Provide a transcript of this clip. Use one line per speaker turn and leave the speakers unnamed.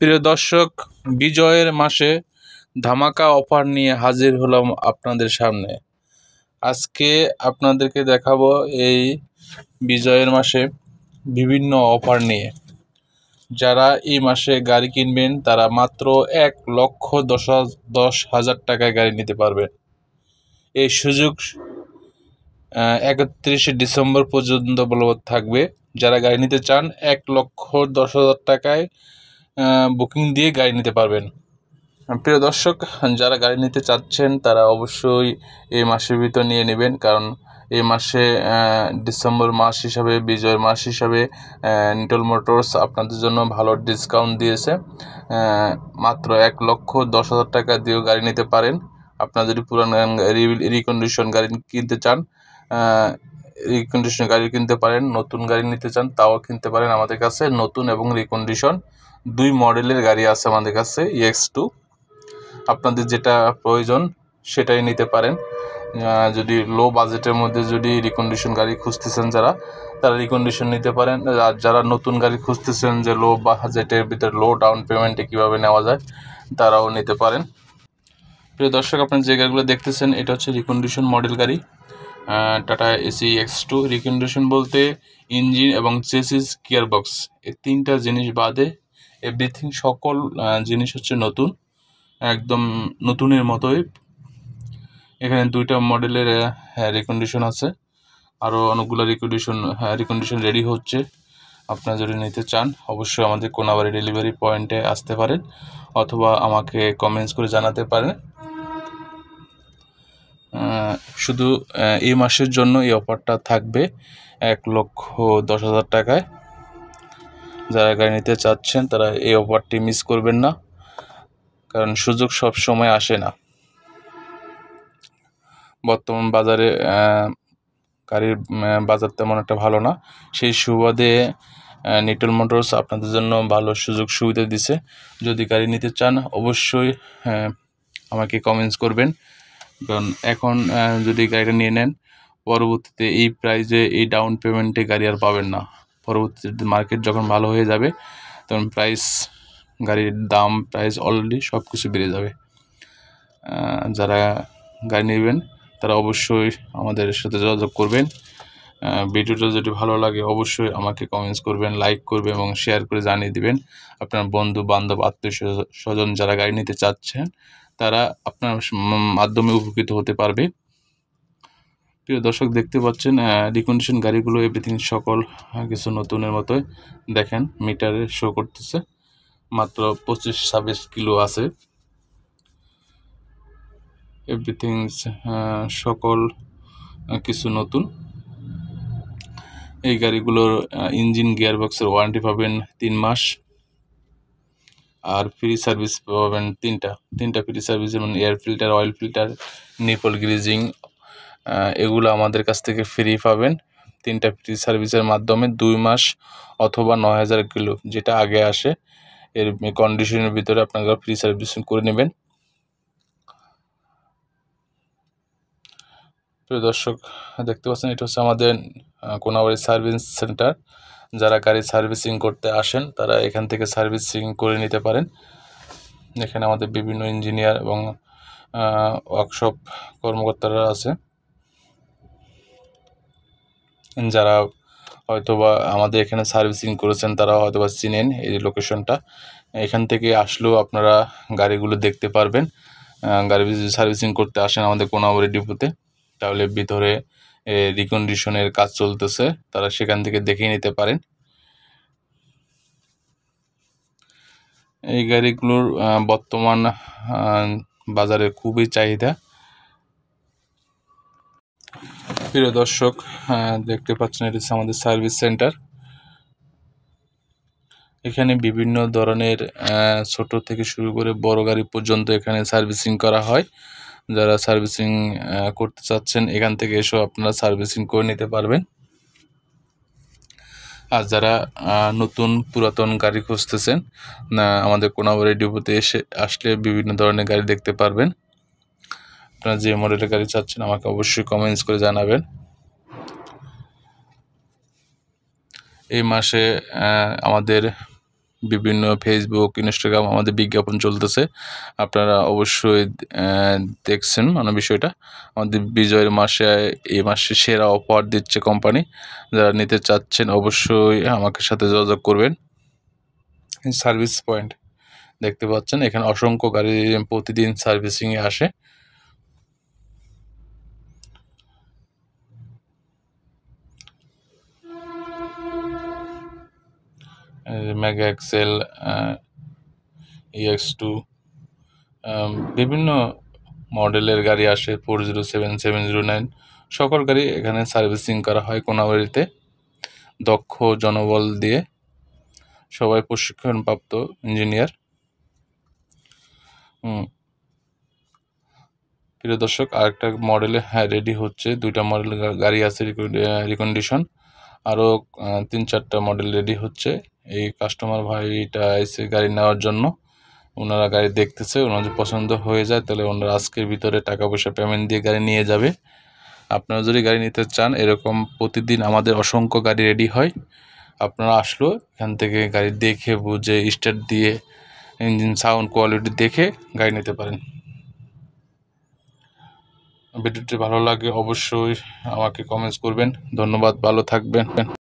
প্রিয় দর্শক, বিজয়ের মাসে ধামাকা অফার নিয়ে হাজির হলাম আপনাদের সামনে। আজকে আপনাদেরকে দেখাবো এই বিজয়ের মাসে বিভিন্ন অফার নিয়ে। যারা এই মাসে গাড়ি কিনবেন তারা মাত্র 1,10,000 টাকায় গাড়ি নিতে পারবেন। এই সুযোগ 31শে ডিসেম্বর পর্যন্ত বলবৎ থাকবে। যারা গাড়ি নিতে চান 1,10,000 টাকায় বুকিং দিয়ে গাড়ি নিতে পারবেন। প্রিয় দর্শক, যারা গাড়ি নিতে চাচ্ছেন তারা অবশ্যই এই মাসের ভিতর নিয়ে নেবেন, কারণ এই মাসে ডিসেম্বর মাস হিসাবে, বিজয়ের মাস হিসাবে নিটল মোটরস আপনাদের জন্য ভালো ডিসকাউন্ট দিয়েছে। মাত্র 1,10,000 টাকা দিয়েও গাড়ি নিতে পারেন। আপনারা যদি পুরান রিকন্ডিশন গাড়ি কিনতে চান, রিকন্ডিশন গাড়ি কিনতে পারেন। নতুন গাড়ি নিতে চান তাও কিনতে পারেন। আমাদের কাছে নতুন এবং রিকন্ডিশন দুই মডেলের গাড়ি আছে আমাদের কাছে, EX2। আপনাদের যেটা প্রয়োজন সেটাই নিতে পারেন। যদি লো বাজেটের মধ্যে যদি রিকন্ডিশন গাড়ি খুঁজতেছেন তারা রিকন্ডিশন নিতে পারেন। আর যারা নতুন গাড়ি খুঁজতেছেন যে লো বাজেটের ভিতরে লো ডাউন পেমেন্টে কীভাবে নেওয়া যায়, তারাও নিতে পারেন। প্রিয় দর্শক, আপনার যে গাড়িগুলো দেখতেছেন এটা হচ্ছে রিকন্ডিশন মডেল গাড়ি, টাটা এসি EX2। রিকন্ডিশন বলতে ইঞ্জিন এবং চেসিস, গিয়ারবক্স, এই তিনটা জিনিস বাদে এভরিথিং সকল জিনিস হচ্ছে নতুন, একদম নতুনের মতোই। এখানে দুইটা মডেলের রিকন্ডিশন আছে, আরও অনেকগুলো রিকন্ডিশন রেডি হচ্ছে। আপনারা যদি নিতে চান অবশ্যই আমাদের কোনাবাড়ি ডেলিভারি পয়েন্টে আসতে পারেন, অথবা আমাকে কমেন্টস করে জানাতে পারেন। শুধু এই মাসের জন্য এই অফারটা থাকবে 1,10,000 টাকায়। যারা গাড়ি নিতে চাচ্ছেন তারা এই অফারটি মিস করবেন না, কারণ সুযোগ সব সময় আসে না। বর্তমান বাজারে গাড়ির বাজার তেমন একটা ভালো না, সেই সুবাদে নিটল মোটরস আপনাদের জন্য ভালো সুযোগ সুবিধা দিছে। যদি গাড়ি নিতে চান অবশ্যই আমাকে কমেন্টস করবেন, কারণ এখন যদি গাড়িটা নিয়ে নেন পরবর্তীতে এই প্রাইজে, এই ডাউন পেমেন্টে গাড়ি আর পাবেন না। পরবর্তীতে মার্কেট যখন ভালো হয়ে যাবে তখন গাড়ির দাম, প্রাইস অলরেডি সব কিছু বেড়ে যাবে। যারা গাড়ি নেবেন তারা অবশ্যই আমাদের সাথে যোগাযোগ করবেন। ভিডিওটা যদি ভালো লাগে অবশ্যই আমাকে কমেন্টস করবেন, লাইক করবেন এবং শেয়ার করে জানিয়ে দিবেন। আপনার বন্ধু বান্ধব, আত্মীয় স্বজন যারা গাড়ি নিতে চাচ্ছেন তারা আপনার মাধ্যমে উপকৃত হতে পারবে। প্রিয় দর্শক, দেখতে পাচ্ছেন রিকন্ডিশন গাড়িগুলো এভরিথিং সকল কিছু নতুনের মতোই। দেখেন মিটারে শো করতেছে মাত্র 25-26 কিলো আছে। এভরিথিং সকল কিছু নতুন। এই গাড়িগুলোর ইঞ্জিন, গিয়ারবক্সের ওয়ারেন্টি পাবেন 3 মাস, আর ফ্রি সার্ভিস পাবেন তিনটা ফ্রি সার্ভিস, যেমন air filter, oil filter, nipple greasing, এগুলো আমাদের কাছ থেকে ফ্রি পাবেন। 3টা ফ্রি সার্ভিসের মাধ্যমে 2 মাস অথবা 9,000 কিলো, যেটা আগে আসে এর কন্ডিশনের ভিতরে আপনারা ফ্রি সার্ভিস করে নেবেন। প্রিয় দর্শক, দেখতে পাচ্ছেন এটা হচ্ছে আমাদের কোনাবাড়ি সার্ভিস সেন্টার। যারা গাড়ি সার্ভিসিং করতে আসেন তারা এখান থেকে সার্ভিসিং করে নিতে পারেন। এখানে আমাদের বিভিন্ন ইঞ্জিনিয়ার এবং ওয়ার্কশপ কর্মকর্তারা আছে, যারা হয়তোবা আমাদের এখানে সার্ভিসিং করেছেন, তারা হয়তোবা চিনেন এই লোকেশনটা। এখান থেকে আসলেও আপনারা গাড়িগুলো দেখতে পারবেন। গাড়ি যদি সার্ভিসিং করতে আসেন আমাদের কোনাবাড়ি ডিপোতে, তাহলে ভিতরে রিকন্ডিশনের কাজ চলতেছে, তারা সেখান থেকে দেখে নিতে পারেন। এই গাড়িগুলোর বর্তমান বাজারে খুবই চাহিদা। প্রিয় দর্শক, দেখতে পাচ্ছেন এটা হচ্ছে আমাদের সার্ভিস সেন্টার। এখানে বিভিন্ন ধরনের ছোট থেকে শুরু করে বড় গাড়ি পর্যন্ত এখানে সার্ভিসিং করা হয়। যারা সার্ভিসিং করতে চাচ্ছেন এখান থেকে এসে আপনারা সার্ভিসিং করে নিতে পারবেন। আর যারা নতুন পুরাতন গাড়ি খুঁজতেছেন, আমাদের কোনাবাড়ি ডিপোতে আসলে বিভিন্ন ধরনের গাড়ি দেখতে পারবেন। আপনারা যে মডেলের গাড়ি চাচ্ছেন আমাকে অবশ্যই কমেন্টস করে জানাবেন। এই মাসে আমাদের বিভিন্ন ফেসবুক, ইনস্টাগ্রাম আমাদের বিজ্ঞাপন চলতেছে, আপনারা অবশ্যই দেখছেন মানে বিষয়টা। আমাদের বিজয়ের মাসে এই মাসে সেরা অফার দিচ্ছে কোম্পানি। যারা নিতে চাচ্ছেন অবশ্যই আমাকে সাথে যোগাযোগ করবেন। সার্ভিস পয়েন্ট দেখতে পাচ্ছেন, এখানে অসংখ্য গাড়ি প্রতিদিন সার্ভিসিংয়ে আসে। মেগা এক্সেল, EX2 বিভিন্ন মডেলের গাড়ি আসে, 407, 709 সকল গাড়ি এখানে সার্ভিসিং করা হয় কোনাবাড়িতে দক্ষ জনবল দিয়ে, সবাই প্রশিক্ষণপ্রাপ্ত ইঞ্জিনিয়ার। প্রিয় দর্শক, আরেকটা মডেলে রেডি হচ্ছে, 2টা মডেল গাড়ি আছে রিকন্ডিশন, আরও 3-4টা মডেল রেডি হচ্ছে। এই কাস্টমার ভাইটা এসে গাড়ি নেওয়ার জন্য, ওনারা গাড়ি দেখতেছে, ওনাদের পছন্দ হয়ে যায় তাহলে ওনারা আজকের ভিতরে টাকা পয়সা পেমেন্ট দিয়ে গাড়ি নিয়ে যাবে। আপনারা যদি গাড়ি নিতে চান, এরকম প্রতিদিন আমাদের অসংখ্য গাড়ি রেডি হয়, আপনারা আসলো এখান থেকে গাড়ি দেখে বুঝে স্টার্ট দিয়ে ইঞ্জিন সাউন্ড কোয়ালিটি দেখে গাড়ি নিতে পারেন। ভিডিওটি ভালো লাগে অবশ্যই আমাকে কমেন্টস করবেন। ধন্যবাদ, ভালো থাকবেন।